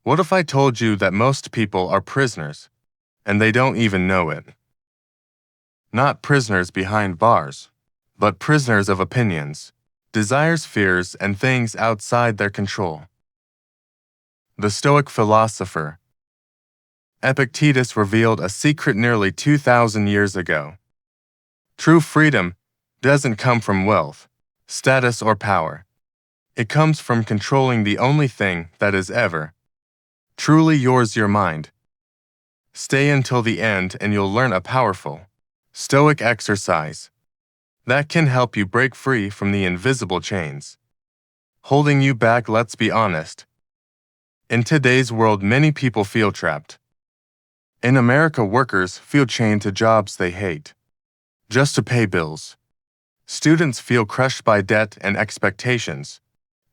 What if I told you that most people are prisoners, and they don't even know it? Not prisoners behind bars, but prisoners of opinions, desires, fears, and things outside their control. The Stoic philosopher Epictetus revealed a secret nearly 2,000 years ago. True freedom doesn't come from wealth, status, or power. It comes from controlling the only thing that is ever truly yours, your mind. Stay until the end and you'll learn a powerful, Stoic exercise that can help you break free from the invisible chains holding you back. Let's be honest. In today's world, many people feel trapped. In America, workers feel chained to jobs they hate just to pay bills. Students feel crushed by debt and expectations.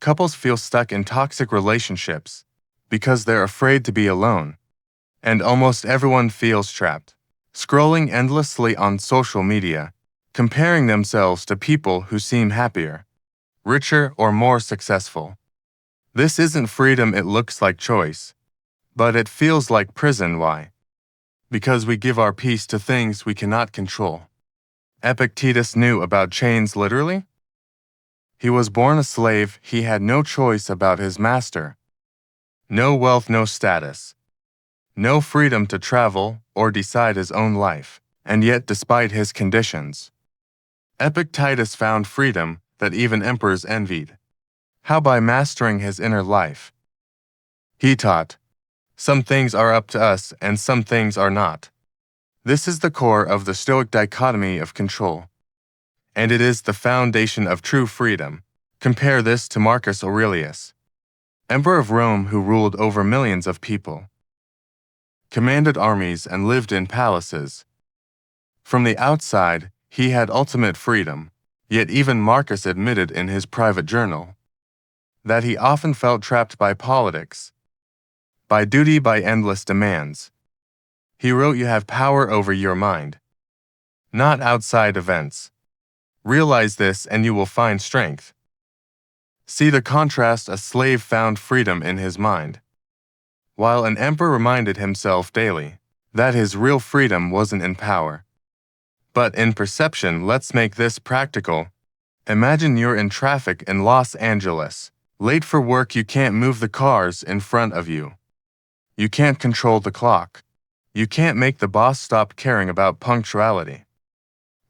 Couples feel stuck in toxic relationships because they're afraid to be alone. And almost everyone feels trapped, scrolling endlessly on social media, comparing themselves to people who seem happier, richer, or more successful. This isn't freedom. It looks like choice, but it feels like prison. Why? Because we give our peace to things we cannot control. Epictetus knew about chains literally. He was born a slave. He had no choice about his master. No wealth, no status. No freedom to travel or decide his own life. And yet, despite his conditions, Epictetus found freedom that even emperors envied. How? By mastering his inner life. He taught, some things are up to us and some things are not. This is the core of the Stoic Dichotomy of Control, and it is the foundation of true freedom. Compare this to Marcus Aurelius, emperor of Rome, who ruled over millions of people, commanded armies, and lived in palaces. From the outside, he had ultimate freedom, yet even Marcus admitted in his private journal that he often felt trapped by politics, by duty, by endless demands. He wrote, "You have power over your mind, not outside events. Realize this and you will find strength." See the contrast. A slave found freedom in his mind, while an emperor reminded himself daily that his real freedom wasn't in power, but in perception. Let's make this practical. Imagine you're in traffic in Los Angeles, late for work. You can't move the cars in front of you. You can't control the clock. You can't make the boss stop caring about punctuality.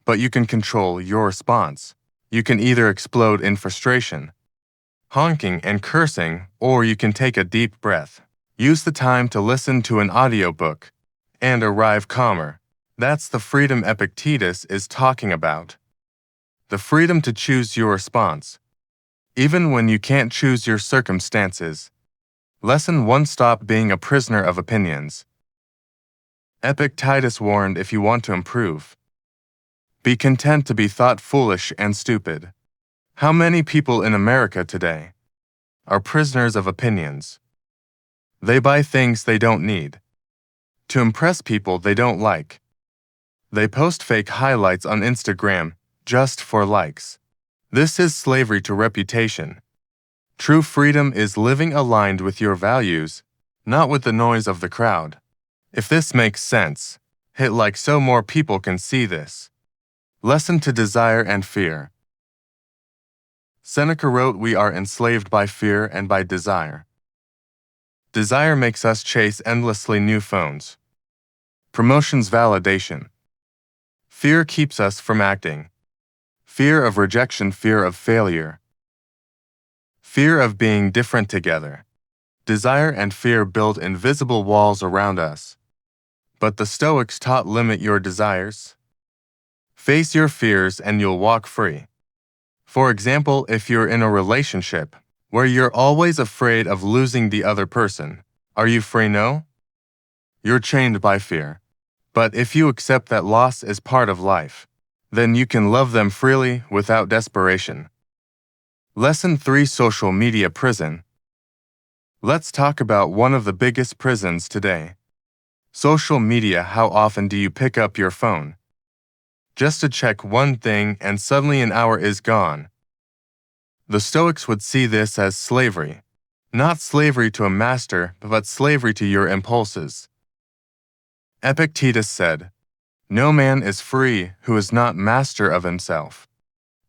But you can control your response. You can either explode in frustration, honking and cursing, or you can take a deep breath, use the time to listen to an audiobook, and arrive calmer. That's the freedom Epictetus is talking about. The freedom to choose your response, even when you can't choose your circumstances. Lesson 1: Stop being a prisoner of opinions. Epictetus warned, if you want to improve, be content to be thought foolish and stupid. How many people in America today are prisoners of opinions? They buy things they don't need to impress people they don't like. They post fake highlights on Instagram just for likes. This is slavery to reputation. True freedom is living aligned with your values, not with the noise of the crowd. If this makes sense, hit like so more people can see this. Lesson to desire and fear. Seneca wrote, "We are enslaved by fear and by desire." Desire makes us chase endlessly new phones, promotions, validation. Fear keeps us from acting. Fear of rejection, fear of failure, fear of being different together. Desire and fear build invisible walls around us. But the Stoics taught, limit your desires. Face your fears and you'll walk free. For example, if you're in a relationship where you're always afraid of losing the other person, are you free? No. You're chained by fear. But if you accept that loss is part of life, then you can love them freely without desperation. Lesson 3: Social media prison. Let's talk about one of the biggest prisons today. Social media. How often do you pick up your phone just to check one thing and suddenly an hour is gone? The Stoics would see this as slavery. Not slavery to a master, but slavery to your impulses. Epictetus said, "No man is free who is not master of himself."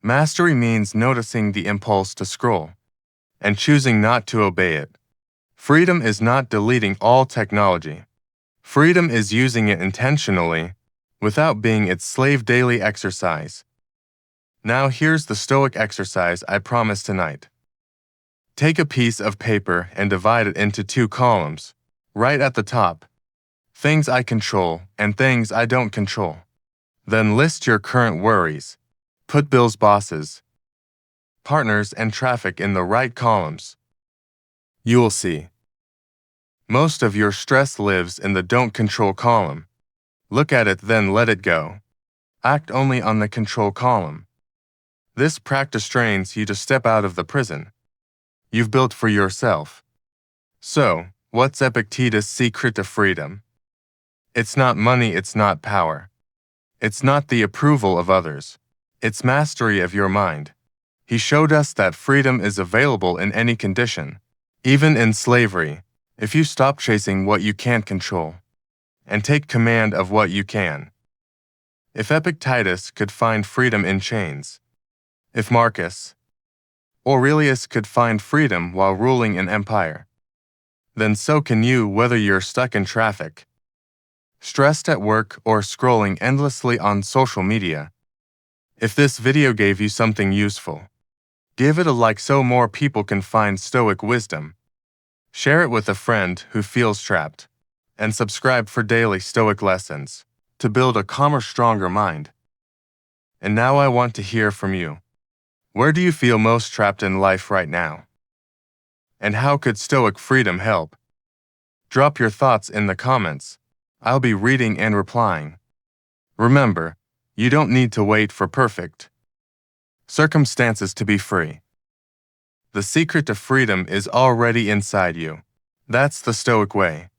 Mastery means noticing the impulse to scroll and choosing not to obey it. Freedom is not deleting all technology. Freedom is using it intentionally, without being its slave daily exercise. Now here's the Stoic exercise I promised tonight. Take a piece of paper and divide it into 2 columns. Right at the top, things I control and things I don't control. Then list your current worries. Put bills, bosses, partners, and traffic in the right columns. You will see. Most of your stress lives in the don't control column. Look at it, then let it go. Act only on the control column. This practice trains you to step out of the prison you've built for yourself. So, what's Epictetus' secret to freedom? It's not money, it's not power. It's not the approval of others. It's mastery of your mind. He showed us that freedom is available in any condition, even in slavery, if you stop chasing what you can't control and take command of what you can. If Epictetus could find freedom in chains, if Marcus Aurelius could find freedom while ruling an empire, then so can you, whether you're stuck in traffic, stressed at work, or scrolling endlessly on social media. If this video gave you something useful, give it a like so more people can find Stoic wisdom. Share it with a friend who feels trapped, and subscribe for daily Stoic lessons to build a calmer, stronger mind. And now I want to hear from you. Where do you feel most trapped in life right now? And how could Stoic freedom help? Drop your thoughts in the comments. I'll be reading and replying. Remember, you don't need to wait for perfect circumstances to be free. The secret to freedom is already inside you. That's the Stoic way.